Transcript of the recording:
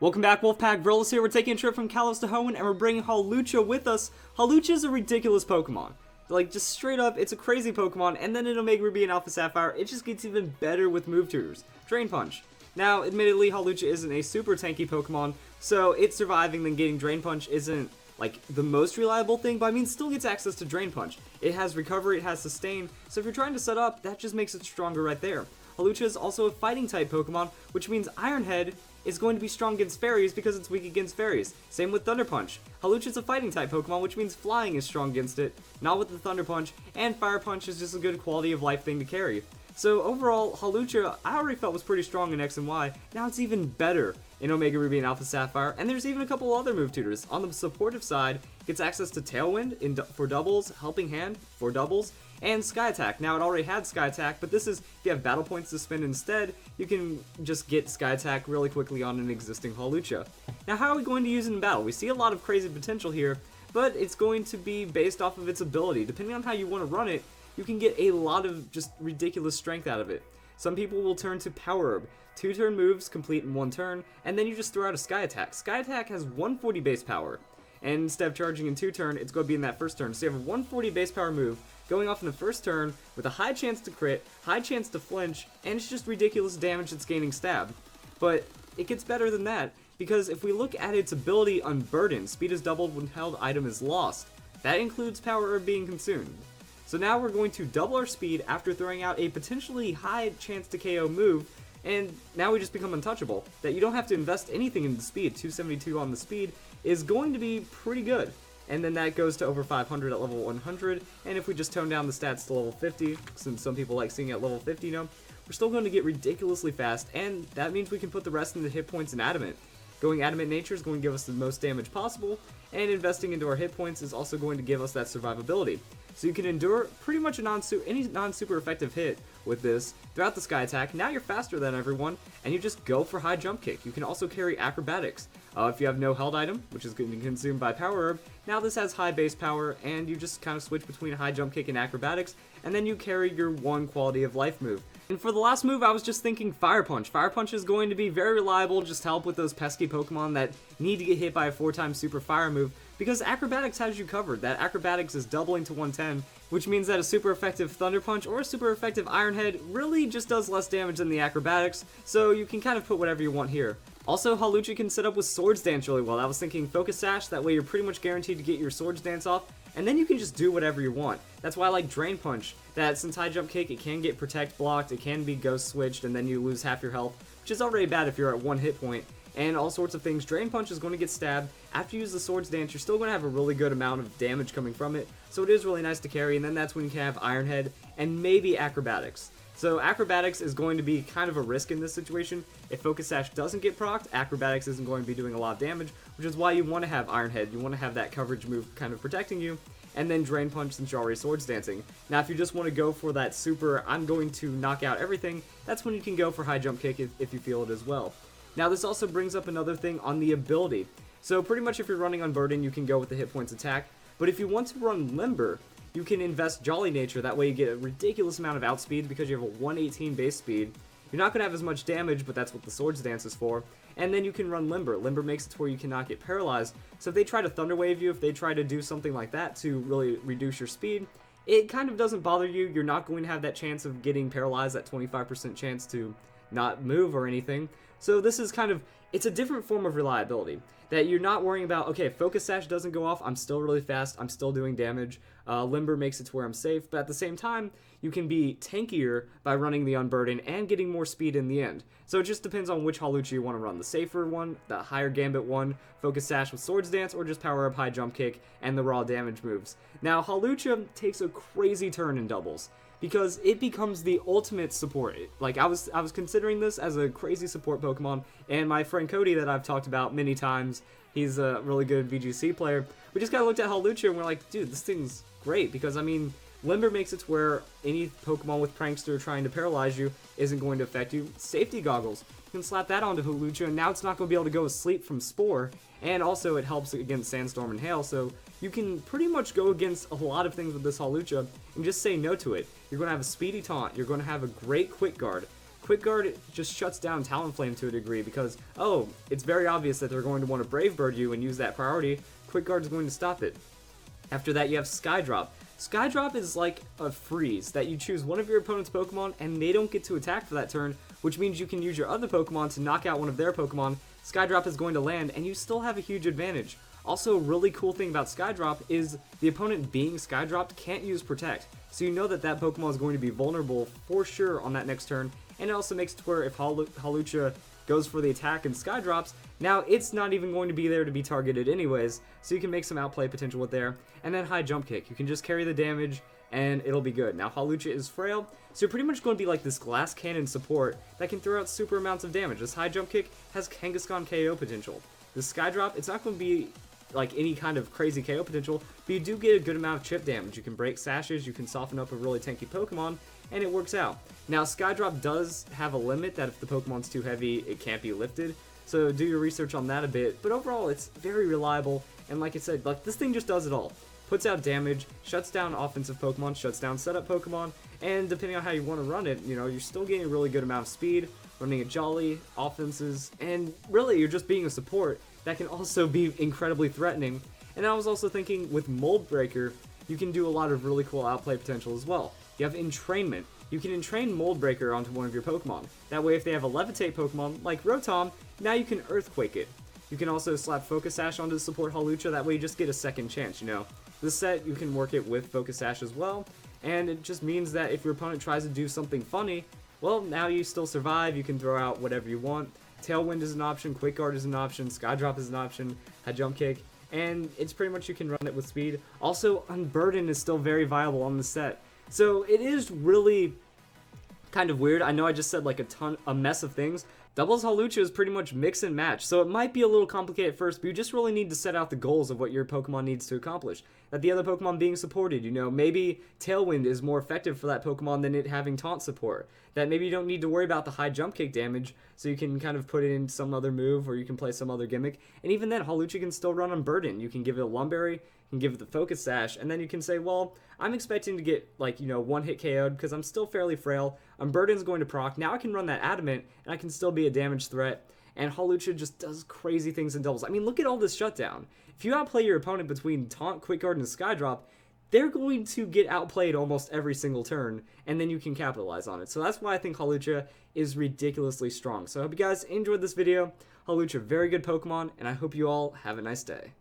Welcome back, Wolfpack. Vrillus here. We're taking a trip from Kalos to Hoenn, and we're bringing Hawlucha with us. Hawlucha is a ridiculous Pokemon. Like, just straight up, it's a crazy Pokemon, and then in Omega Ruby and Alpha Sapphire, it just gets even better with move tutors. Drain Punch. Now, admittedly, Hawlucha isn't a super tanky Pokemon, so it surviving then getting Drain Punch isn't, like, the most reliable thing, but I mean, still gets access to Drain Punch. It has Recovery, it has Sustain, so if you're trying to set up, that just makes it stronger right there. Hawlucha is also a Fighting-type Pokemon, which means Iron Head is going to be strong against fairies because it's weak against fairies. Same with Thunder Punch. Hawlucha is a fighting type Pokemon, which means flying is strong against it, not with the Thunder Punch, and Fire Punch is just a good quality of life thing to carry. So overall, Hawlucha I already felt was pretty strong in X and Y, now it's even better in Omega Ruby and Alpha Sapphire, and there's even a couple other move tutors. On the supportive side, it gets access to Tailwind for doubles, Helping Hand for doubles, and Sky Attack. Now, it already had Sky Attack, but this is, if you have battle points to spend instead, you can just get Sky Attack really quickly on an existing Hawlucha. Now, how are we going to use it in battle? We see a lot of crazy potential here, but it's going to be based off of its ability. Depending on how you want to run it, you can get a lot of just ridiculous strength out of it. Some people will turn to Power Herb. 2-turn moves complete in 1 turn, and then you just throw out a Sky Attack. Sky Attack has 140 base power, and instead of charging in 2 turn, it's going to be in that first turn. So you have a 140 base power move going off in the first turn with a high chance to crit, high chance to flinch, and it's just ridiculous damage that's gaining stab. But it gets better than that, because if we look at its ability Unburden, speed is doubled when held item is lost. That includes Power Herb being consumed. So now we're going to double our speed after throwing out a potentially high chance to KO move, and now we just become untouchable. That you don't have to invest anything in the speed. 272 on the speed is going to be pretty good. And then that goes to over 500 at level 100, and if we just tone down the stats to level 50, since some people like seeing it at level 50, you know, we're still going to get ridiculously fast, and that means we can put the rest into hit points and Adamant. Going Adamant Nature is going to give us the most damage possible, and investing into our hit points is also going to give us that survivability. So you can endure pretty much any non-super effective hit with this throughout the Sky Attack. Now you're faster than everyone, and you just go for High Jump Kick. You can also carry Acrobatics. If you have no held item, which is going to be consumed by Power Herb, now this has high base power, and you just kind of switch between High Jump Kick and Acrobatics, and then you carry your 1 quality of life move. And for the last move, I was just thinking Fire Punch. Fire Punch is going to be very reliable, just help with those pesky Pokemon that need to get hit by a 4-time Super Fire move, because Acrobatics has you covered. That Acrobatics is doubling to 110, which means that a super effective Thunder Punch or a super effective Iron Head really just does less damage than the Acrobatics, so you can kind of put whatever you want here. Also, Hawlucha can set up with Swords Dance really well. I was thinking Focus Sash, that way you're pretty much guaranteed to get your Swords Dance off, and then you can just do whatever you want. That's why I like Drain Punch, that since High Jump Kick, it can get Protect blocked, it can be Ghost switched, and then you lose half your health, which is already bad if you're at 1 hit point, and all sorts of things. Drain Punch is going to get stabbed. After you use the Swords Dance, you're still going to have a really good amount of damage coming from it, so it is really nice to carry, and then that's when you can have Iron Head, and maybe Acrobatics. So Acrobatics is going to be kind of a risk in this situation. If Focus Sash doesn't get procced, Acrobatics isn't going to be doing a lot of damage, which is why you want to have Iron Head. You want to have that coverage move kind of protecting you, and then Drain Punch since you're already Swords Dancing. Now if you just want to go for that super, I'm going to knock out everything, that's when you can go for High Jump Kick if you feel it as well. Now this also brings up another thing on the ability. So pretty much if you're running Unburden, you can go with the hit points attack, but if you want to run Limber, you can invest Jolly Nature, that way you get a ridiculous amount of outspeed because you have a 118 base speed. You're not going to have as much damage, but that's what the Swords Dance is for. And then you can run Limber. Limber makes it to where you cannot get paralyzed, so if they try to Thunder Wave you, if they try to do something like that to really reduce your speed, it kind of doesn't bother you. You're not going to have that chance of getting paralyzed, that 25% chance to not move or anything. So this is kind of, it's a different form of reliability, that you're not worrying about, okay, if Focus Sash doesn't go off, I'm still really fast, I'm still doing damage, Limber makes it to where I'm safe, but at the same time, you can be tankier by running the Unburden and getting more speed in the end. So it just depends on which Hawlucha you want to run, the safer one, the higher Gambit one, Focus Sash with Swords Dance, or just Power Up, High Jump Kick, and the raw damage moves. Now, Hawlucha takes a crazy turn in doubles, because it becomes the ultimate support. Like, I was considering this as a crazy support Pokemon, and my friend Cody that I've talked about many times, he's a really good VGC player, we just kind of looked at Hawlucha and we're like, dude, this thing's great, because, I mean, Limber makes it to where any Pokemon with Prankster trying to paralyze you isn't going to affect you. Safety Goggles, you can slap that onto Hawlucha, and now it's not going to be able to go asleep from Spore, and also it helps against Sandstorm and Hail, so you can pretty much go against a lot of things with this Hawlucha and just say no to it. You're going to have a Speedy Taunt, you're going to have a great Quick Guard. Quick Guard just shuts down Talonflame to a degree because, oh, it's very obvious that they're going to want to Brave Bird you and use that priority. Quick Guard is going to stop it. After that, you have Skydrop. Skydrop is like a freeze that you choose one of your opponent's Pokemon and they don't get to attack for that turn, which means you can use your other Pokemon to knock out one of their Pokemon. Skydrop is going to land and you still have a huge advantage. Also, a really cool thing about Skydrop is the opponent being Skydropped can't use Protect, so you know that that Pokemon is going to be vulnerable for sure on that next turn, and it also makes it to where if Hawlucha goes for the attack and Skydrops, now it's not even going to be there to be targeted anyways, so you can make some outplay potential with there. And then High Jump Kick, you can just carry the damage and it'll be good. Now Hawlucha is frail, so you're pretty much going to be like this Glass Cannon support that can throw out super amounts of damage. This High Jump Kick has Kangaskhan KO potential. This Skydrop, it's not going to be like any kind of crazy KO potential, but you do get a good amount of chip damage. You can break sashes, you can soften up a really tanky Pokemon, and it works out. Now Skydrop does have a limit that if the Pokemon's too heavy, it can't be lifted, so do your research on that a bit, but overall it's very reliable, and like I said, like this thing just does it all. Puts out damage, shuts down offensive Pokemon, shuts down setup Pokemon, and depending on how you want to run it, you know, you're still getting a really good amount of speed, running a Jolly, offenses, and really you're just being a support that can also be incredibly threatening. And I was also thinking with Mold Breaker, you can do a lot of really cool outplay potential as well. You have Entrainment. You can entrain Mold Breaker onto one of your Pokemon. That way if they have a Levitate Pokemon, like Rotom, now you can Earthquake it. You can also slap Focus Sash onto the support Hawlucha, that way you just get a second chance, you know. This set, you can work it with Focus Sash as well, and it just means that if your opponent tries to do something funny, well, now you still survive, you can throw out whatever you want. Tailwind is an option, Quick Guard is an option, Skydrop is an option, High Jump Kick, and it's pretty much you can run it with speed. Also, Unburden is still very viable on the set. So it is really kind of weird. I know I just said like a mess of things. Doubles Hawlucha is pretty much mix and match, so it might be a little complicated at first, but you just really need to set out the goals of what your Pokemon needs to accomplish. That the other Pokemon being supported, you know, maybe Tailwind is more effective for that Pokemon than it having Taunt support. That maybe you don't need to worry about the High Jump Kick damage, so you can kind of put it in some other move, or you can play some other gimmick. And even then, Hawlucha can still run Unburden. You can give it a Lumberry, you can give it the Focus Sash, and then you can say, well, I'm expecting to get, like, you know, one hit KO'd because I'm still fairly frail. Unburden's going to proc. Now I can run that Adamant, and I can still be a damage threat. And Hawlucha just does crazy things in doubles. I mean, look at all this shutdown. If you outplay your opponent between Taunt, Quick Guard, and Skydrop, they're going to get outplayed almost every single turn, and then you can capitalize on it. So that's why I think Hawlucha is ridiculously strong. So I hope you guys enjoyed this video. Hawlucha, very good Pokemon, and I hope you all have a nice day.